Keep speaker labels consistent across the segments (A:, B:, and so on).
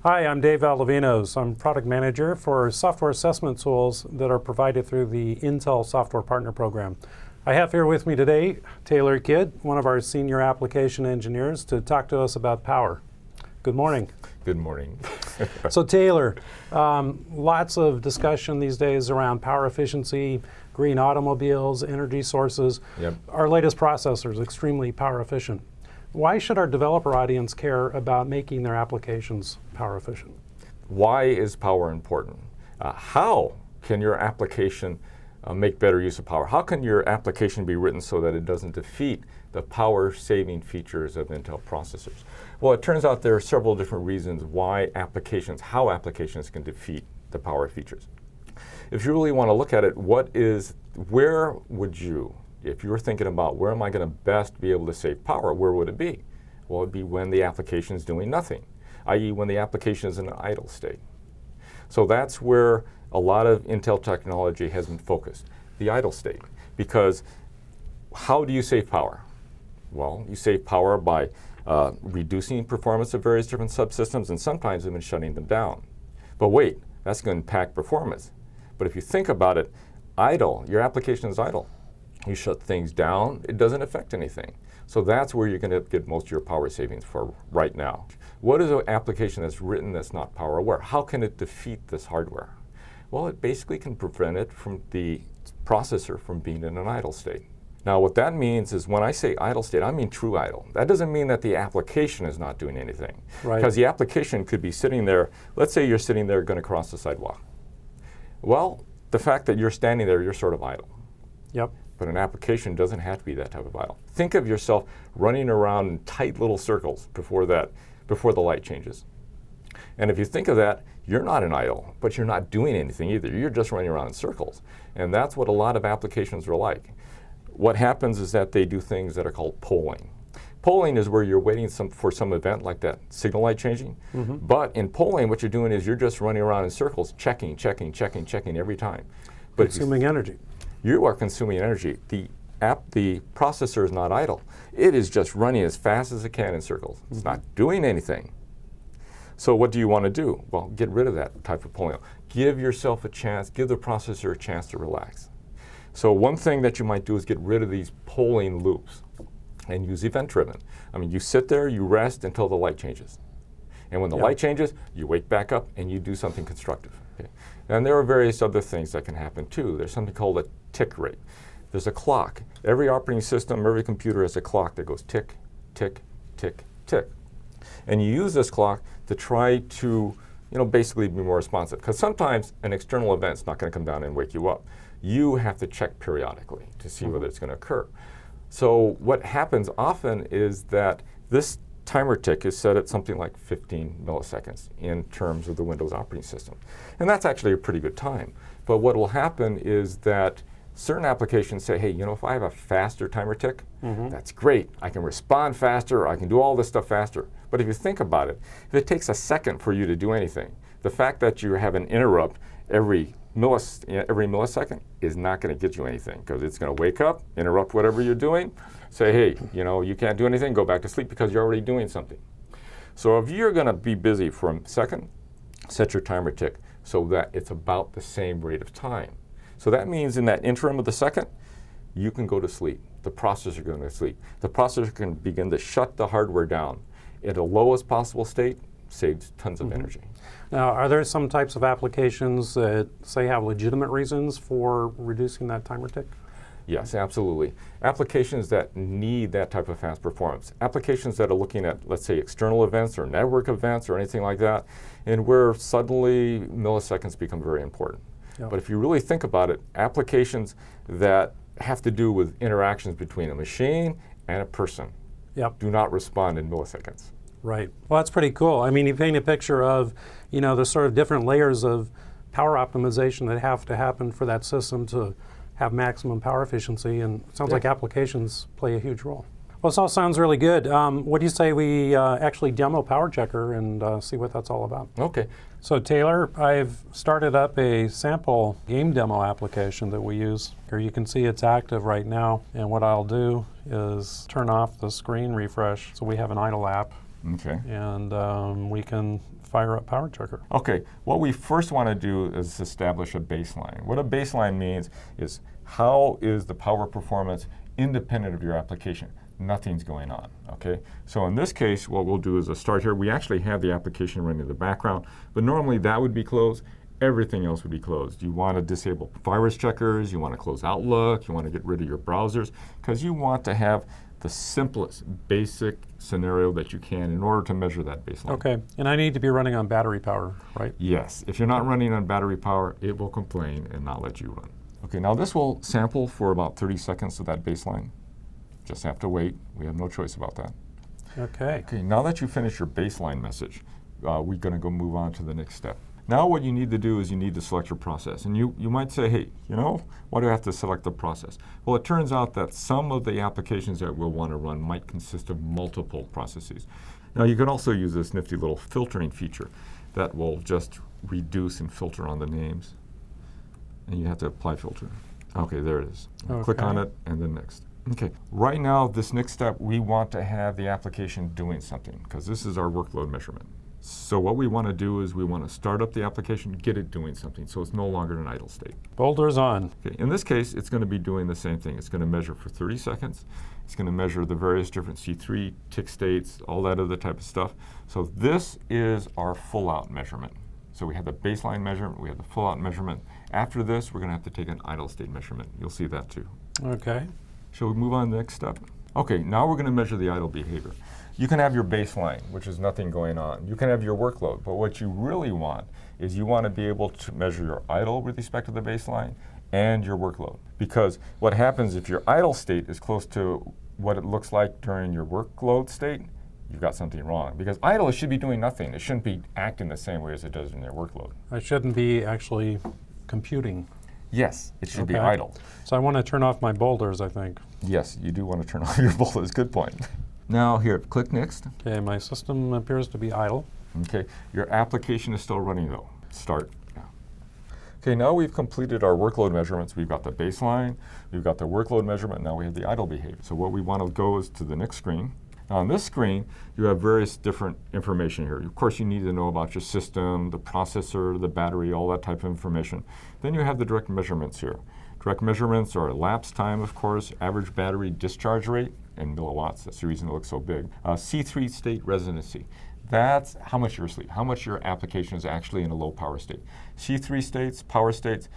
A: Hi, I'm Dave Valdovinos. I'm product manager for software assessment tools that are provided through the Intel Software Partner Program. I have here with me today Taylor Kidd, one of our senior application engineers, to talk to us about power. Good morning.
B: Good morning.
A: So Taylor, lots of discussion these days around power efficiency, green automobiles, energy sources.
B: Yep.
A: Our latest processor is extremely power efficient. Why should our developer audience care about making their applications power efficient?
B: Why is power important? How can your application make better use of power? How can your application be written so that it doesn't defeat the power-saving features of Intel processors? Well, it turns out there are several different reasons why how applications can defeat the power features. If you really want to look at it, where would you, if you were thinking about where am I going to best be able to save power, where would it be? Well, it'd be when the application is doing nothing, i.e. when the application is in an idle state. So that's where a lot of Intel technology has been focused, the idle state. Because how do you save power? Well, you save power by reducing performance of various different subsystems and sometimes even shutting them down. But wait, that's going to impact performance. But if you think about it, idle, your application is idle. You shut things down, it doesn't affect anything. So that's where you're going to get most of your power savings for right now. What is an application that's written that's not power aware? How can it defeat this hardware? Well, it basically can prevent it from the processor from being in an idle state. Now what that means is when I say idle state, I mean true idle. That doesn't mean that the application is not doing anything.
A: Right.
B: Because the application could be sitting there, let's say you're sitting there going to cross the sidewalk. Well, the fact that you're standing there, you're sort of idle.
A: Yep.
B: But an application doesn't have to be that type of idle. Think of yourself running around in tight little circles before the light changes. And if you think of that, you're not an idle, but you're not doing anything either. You're just running around in circles. And that's what a lot of applications are like. What happens is that they do things that are called polling. Polling is where you're waiting for some event like that signal light changing. Mm-hmm. But in polling, what you're doing is you're just running around in circles, checking every time. But
A: Consuming energy.
B: You are consuming energy. The processor is not idle. It is just running as fast as it can in circles. It's not doing anything. So what do you want to do? Well, get rid of that type of polling. Give yourself a chance, give the processor a chance to relax. So one thing that you might do is get rid of these polling loops and use event-driven. I mean, you sit there, you rest until the light changes. And when the light changes, you wake back up and you do something constructive. Okay? And there are various other things that can happen too. There's something called a tick rate. There's a clock. Every operating system, every computer has a clock that goes tick, tick, tick, tick. And you use this clock to try to, basically be more responsive. Because sometimes an external event's not going to come down and wake you up. You have to check periodically to see whether it's going to occur. So what happens often is that this timer tick is set at something like 15 milliseconds in terms of the Windows operating system. And that's actually a pretty good time. But what will happen is that certain applications say, hey, if I have a faster timer tick, that's great. I can respond faster, I can do all this stuff faster. But if you think about it, if it takes a second for you to do anything, the fact that you have an interrupt every millisecond is not going to get you anything, because it's going to wake up, interrupt whatever you're doing, say, hey, you can't do anything, go back to sleep because you're already doing something. So if you're going to be busy for a second, set your timer tick so that it's about the same rate of time. So that means in that interim of the second, you can go to sleep. The processor is going to sleep. The processor can begin to shut the hardware down at the lowest possible state, saves tons of energy.
A: Now, are there some types of applications that, say, have legitimate reasons for reducing that timer tick?
B: Yes, absolutely. Applications that need that type of fast performance. Applications that are looking at, let's say, external events or network events or anything like that, and where suddenly milliseconds become very important. Yep. But if you really think about it, applications that have to do with interactions between a machine and a person do not respond in milliseconds.
A: Right. Well, that's pretty cool. I mean, you paint a picture of, the sort of different layers of power optimization that have to happen for that system to have maximum power efficiency, and it sounds like applications play a huge role. Well, this all sounds really good. What do you say we actually demo PowerChecker and see what that's all about?
B: Okay.
A: So Taylor, I've started up a sample game demo application that we use. Here you can see it's active right now, and what I'll do is turn off the screen refresh so we have an idle app.
B: Okay.
A: and we can fire up PowerChecker.
B: Okay, what we first want to do is establish a baseline. What a baseline means is how is the power performance independent of your application? Nothing's going on, okay? So in this case, what we'll do is a start here. We actually have the application running in the background, but normally that would be closed. Everything else would be closed. You want to disable virus checkers, you want to close Outlook, you want to get rid of your browsers, because you want to have the simplest, basic scenario that you can in order to measure that baseline.
A: Okay, and I need to be running on battery power, right?
B: Yes, if you're not running on battery power, it will complain and not let you run. Okay, now this will sample for about 30 seconds to that baseline. Just have to wait. We have no choice about that.
A: Okay.
B: Okay, now that you finish your baseline message, we're going to go move on to the next step. Now what you need to do is you need to select your process. And you might say, hey, you know, why do I have to select the process? Well, it turns out that some of the applications that we'll want to run might consist of multiple processes. Now you can also use this nifty little filtering feature that will just reduce and filter on the names. And you have to apply filter. Okay, there it is. Click on it and then next. Okay, right now this next step, we want to have the application doing something because this is our workload measurement. So what we want to do is we want to start up the application, get it doing something, so it's no longer in an idle state.
A: Boulders on.
B: Okay, in this case, it's going to be doing the same thing. It's going to measure for 30 seconds. It's going to measure the various different C3, tick states, all that other type of stuff. So this is our full-out measurement. So we have the baseline measurement, we have the full-out measurement. After this, we're going to have to take an idle state measurement. You'll see that too.
A: Okay.
B: Shall we move on to the next step? Okay, now we're going to measure the idle behavior. You can have your baseline, which is nothing going on. You can have your workload, but what you really want is you want to be able to measure your idle with respect to the baseline and your workload. Because what happens if your idle state is close to what it looks like during your workload state, you've got something wrong. Because idle, it should be doing nothing. It shouldn't be acting the same way as it does in your workload.
A: I shouldn't be actually computing.
B: Yes, it should be idle.
A: So I want to turn off my boulders, I think.
B: Yes, you do want to turn off your boulders. Good point. Now here, click next.
A: Okay, my system appears to be idle.
B: Okay, your application is still running though. Start now. Okay, now we've completed our workload measurements. We've got the baseline, we've got the workload measurement, now we have the idle behavior. So what we want to go is to the next screen. Now on this screen, you have various different information here. Of course, you need to know about your system, the processor, the battery, all that type of information. Then you have the direct measurements here. Direct measurements are elapsed time, of course, average battery discharge rate in milliwatts. That's the reason it looks so big. C3 state residency. That's how much you're asleep, how much your application is actually in a low power state. C3 states, power states,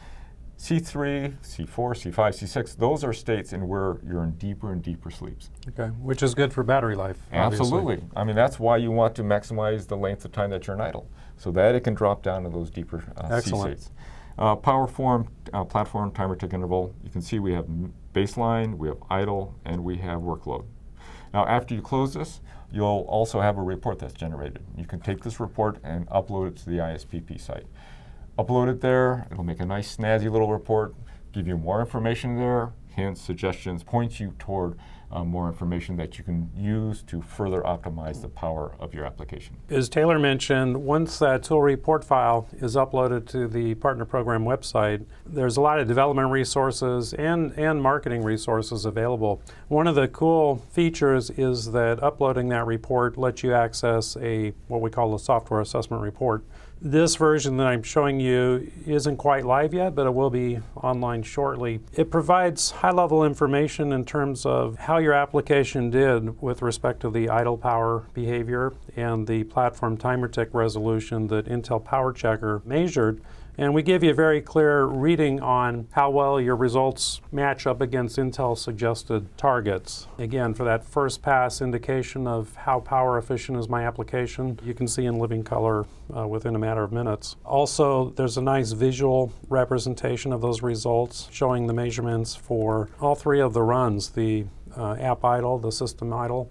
B: C3, C4, C5, C6, those are states in where you're in deeper and deeper sleeps.
A: Okay, which is good for battery life.
B: Absolutely.
A: Obviously.
B: I mean, that's why you want to maximize the length of time that you're in idle, so that it can drop down to those deeper C states. PowerInformer platform timer tick interval. You can see we have baseline, we have idle, and we have workload. Now, after you close this, you'll also have a report that's generated. You can take this report and upload it to the ISPP site. Upload it there. It'll make a nice, snazzy little report, give you more information there, hints, suggestions, point you toward more information that you can use to further optimize the power of your application.
A: As Taylor mentioned, once that tool report file is uploaded to the partner program website, there's a lot of development resources and marketing resources available. One of the cool features is that uploading that report lets you access what we call a software assessment report. This version that I'm showing you isn't quite live yet, but it will be online shortly. It provides high-level information in terms of how your application did with respect to the idle power behavior and the platform timer tick resolution that Intel PowerChecker measured. And we give you a very clear reading on how well your results match up against Intel suggested targets. Again, for that first pass indication of how power efficient is my application, you can see in living color within a matter of minutes. Also, there's a nice visual representation of those results showing the measurements for all three of the runs, the app idle, the system idle,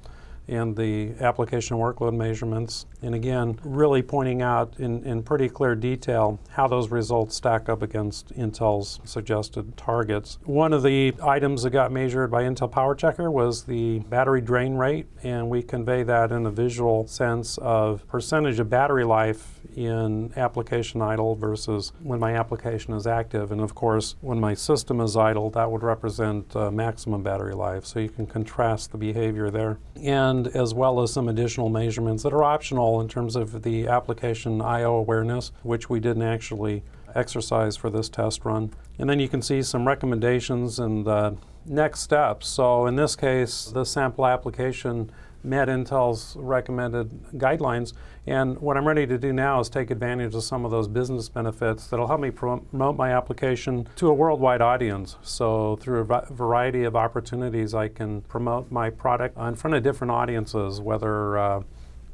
A: and the application workload measurements. And again, really pointing out in pretty clear detail how those results stack up against Intel's suggested targets. One of the items that got measured by Intel PowerChecker was the battery drain rate, and we convey that in a visual sense of percentage of battery life in application idle versus when my application is active. And of course, when my system is idle, that would represent maximum battery life. So you can contrast the behavior there. And as well as some additional measurements that are optional in terms of the application I/O awareness, which we didn't actually exercise for this test run. And then you can see some recommendations and next steps. So in this case, the sample application met Intel's recommended guidelines, and what I'm ready to do now is take advantage of some of those business benefits that'll help me promote my application to a worldwide audience. So through a variety of opportunities, I can promote my product in front of different audiences, whether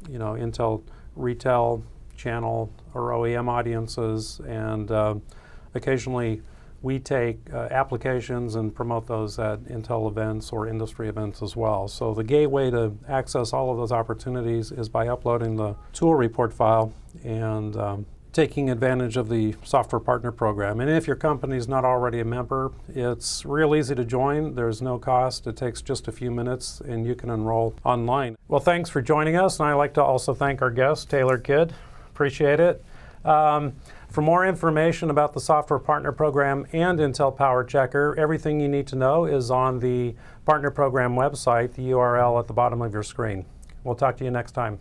A: Intel retail channel or OEM audiences, and occasionally we take applications and promote those at Intel events or industry events as well. So the gateway to access all of those opportunities is by uploading the tool report file and taking advantage of the software partner program. And if your company is not already a member, it's real easy to join. There's no cost. It takes just a few minutes and you can enroll online. Well, thanks for joining us. And I'd like to also thank our guest, Taylor Kidd. Appreciate it. For more information about the Software Partner Program and Intel Power Checker, everything you need to know is on the Partner Program website, the URL at the bottom of your screen. We'll talk to you next time.